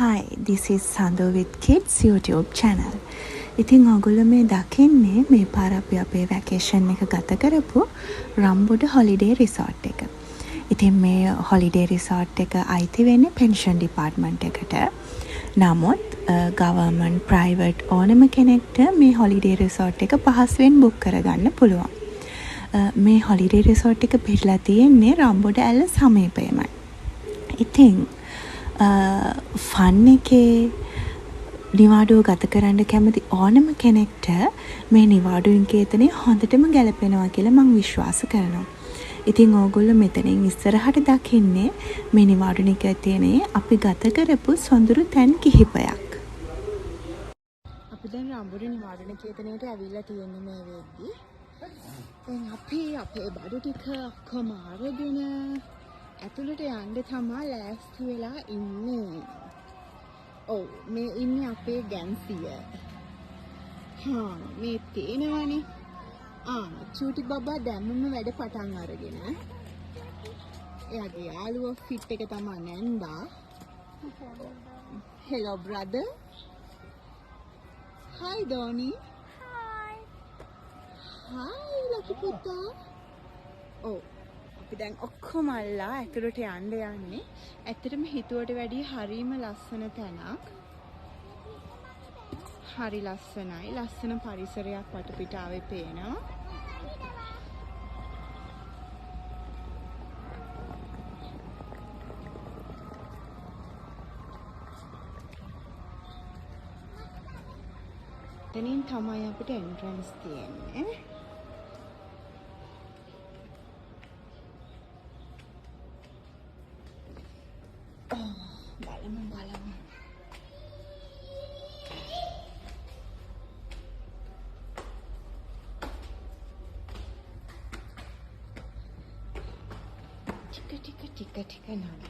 Hi, this is Sandhu with Kids YouTube channel. ඉතින් ඔයගොල්ලෝ මේ දකින්නේ මේ පාර අපි අපේ වැකේෂන් එක ගත කරපු රම්බුඩ හොලිඩේ රිසෝට් එක. ඉතින් මේ හොලිඩේ රිසෝට් එක අයිති වෙන්නේ පෙන්ෂන් ඩිපාර්ට්මන්ට් එකට. නමුත් ගවර්න්මන්ට් ප්‍රයිවට් ඕනම කෙනෙක්ට මේ හොලිඩේ රිසෝට් එක පහසුවෙන් බුක් කරගන්න පුළුවන්. මේ හොලිඩේ රිසෝට් එක පිටලා තියෙන්නේ රම්බුඩ ඇල්ල සමීපයමයි. ඉතින් ෆන් එකේ නිවාඩුව ගත කරන්න කැමති ඕනම කෙනෙක්ට මේ නිවාඩු නිකේතනය හොඳටම ගැලපෙනවා කියලා මං විශ්වාස කරනවා. ඉතින් ඕගොල්ලෝ මෙතනින් ඉස්සරහට දකින්නේ මේ නිවාඩු නිකේතනයේ අපි ගත කරපු සොඳුරු තැන් කිහිපයක්. අපි දැන් රම්බුඩ නිවාඩු නිකේතනයට ඇවිල්ලා තියෙන්නේ මේ වෙද්දී. දැන් අපි අපේ බඩු ටික ඔක්කොම අරගෙන ඇතුළට යන්න තමයි ලෑස්ති වෙලා ඉන්නේ. ඔව් මේ ඉන්නේ අපේ ගැන්සිය. මේ තේනවනේ. චූටි බබා දැම්මම වැඩ පටන් අරගෙන. එයාගේ යාළුවා ෆිට් එක තමයි නැන්දා. Hello brother. Hi Donnie. Hi lucky පුතා. ඔව් අපි දැන් ඔක්කොම අල්ලා ඇතුළට යන්න යන්නේ. ඇත්තටම හිතුවට වැඩිය හරිම ලස්සන තැනක්. හරි ලස්සනයි. ලස්සන පරිසරයක් වටපිටාවේ පේනවා. එතනින් තමයි අපිට එන්ට්‍රන්ස් තියෙන්නේ. බලමු. ටික නඩ.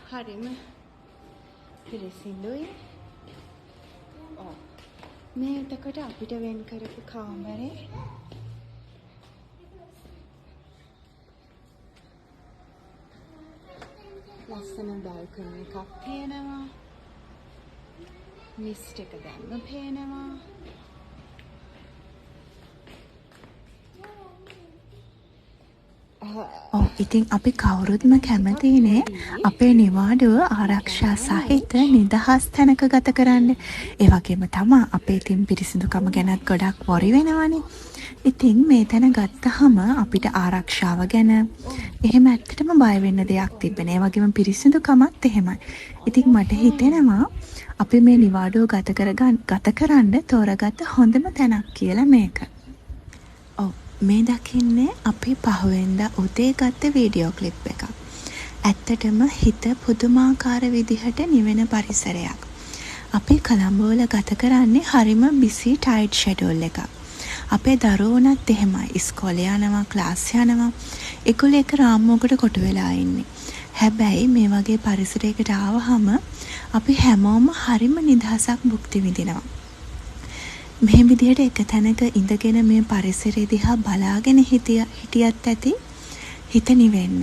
හරිම පිරිසිදුයි. මේ එතකොට අපිට වෙන් කරපු කාමරේ ලස්සන බල්කනි එකක් පේනවා. මිස්ට් එක දැම්ම පේනවා. ඉතින් අපි කවුරුත්ම කැමතිනේ අපේ නිවාඩුව ආරක්ෂා සහිත නිදහස් තැනක ගත කරන්න. ඒ වගේම තමයි අපේ තින් පිරිසිදුකම ගැනත් ගොඩක් වොරි වෙනවනේ. ඉතින් මේ තැන ගත්තහම අපිට ආරක්ෂාව ගැන එහෙම ඇත්තටම බය වෙන්න දෙයක් තිබෙන්නේ. ඒ වගේම පිරිසිදුකමත් එහෙමයි. ඉතින් මට හිතෙනවා අපි මේ නිවාඩුව ගත කරන්න තෝරගත්ත හොඳම තැනක් කියලා මේක. මේ දකින්නේ අපි පහුවෙන්දා උදේ ගත්ත වීඩියෝ ක්ලිප් එකක්. ඇත්තටම හිත පුදුමාකාර විදිහට නිවෙන පරිසරයක්. අපි කොළඹවල ගත කරන්නේ හරිම බිසි ටයිට් ෂෙඩියුල් එකක්. අපේ දරුවෝනත් එහෙමයි. ඉස්කෝලේ යනවා, ක්ලාස් යනවා. ඒගොල්ලෝ එක රාමුවකට කොටු වෙලා ඉන්නේ. හැබැයි මේ වගේ පරිසරයකට ආවහම අපි හැමෝම හරිම නිදහසක් භුක්ති විඳිනවා. මේ විදිහට එක තැනක ඉඳගෙන මේ පරිසරය දිහා බලාගෙන හිටියත් ඇති හිත නිවෙන්න.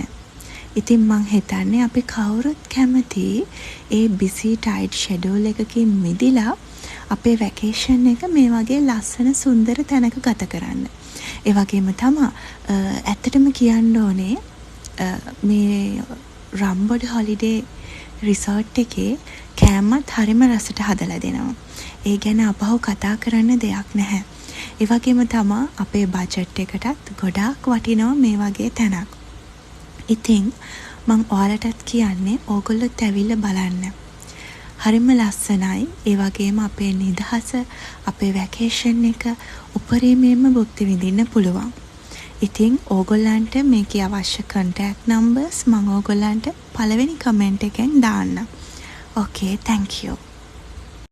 ඉතින් මං හිතන්නේ අපි කවුරුත් කැමති ඒ බිසි ටයිට් ෂෙඩියුල් එකකින් මිදිලා අපේ වැකේෂන් එක මේ වගේ ලස්සන සුන්දර තැනක ගත කරන්න. ඒ වගේම තමයි ඇත්තටම කියන්න ඕනේ මේ රම්බොඩ හොලිඩේ රිසෝට් එකේ කෑමත් හරිම රසට හදලා දෙනවා. ඒ ගැන අපහු කතා කරන්න දෙයක් නැහැ. ඒ වගේම තමයි අපේ බජට් එකටත් ගොඩාක් වටිනවා මේ වගේ තැනක්. ඉතින් මං ඔයාලටත් කියන්නේ ඕගොල්ලොත් ඇවිල්ලා බලන්න. හරිම ලස්සනයි. ඒ වගේම අපේ නිදහස, අපේ වැකේෂන් එක උපරිමයෙන්ම භුක්ති විඳින්න පුළුවන්. ඉතින් ඕගොල්ලන්ට මේකේ අවශ්‍ය contact numbers මම ඕගොල්ලන්ට පළවෙනි කමෙන්ට් එකෙන් දාන්න. Okay, thank you.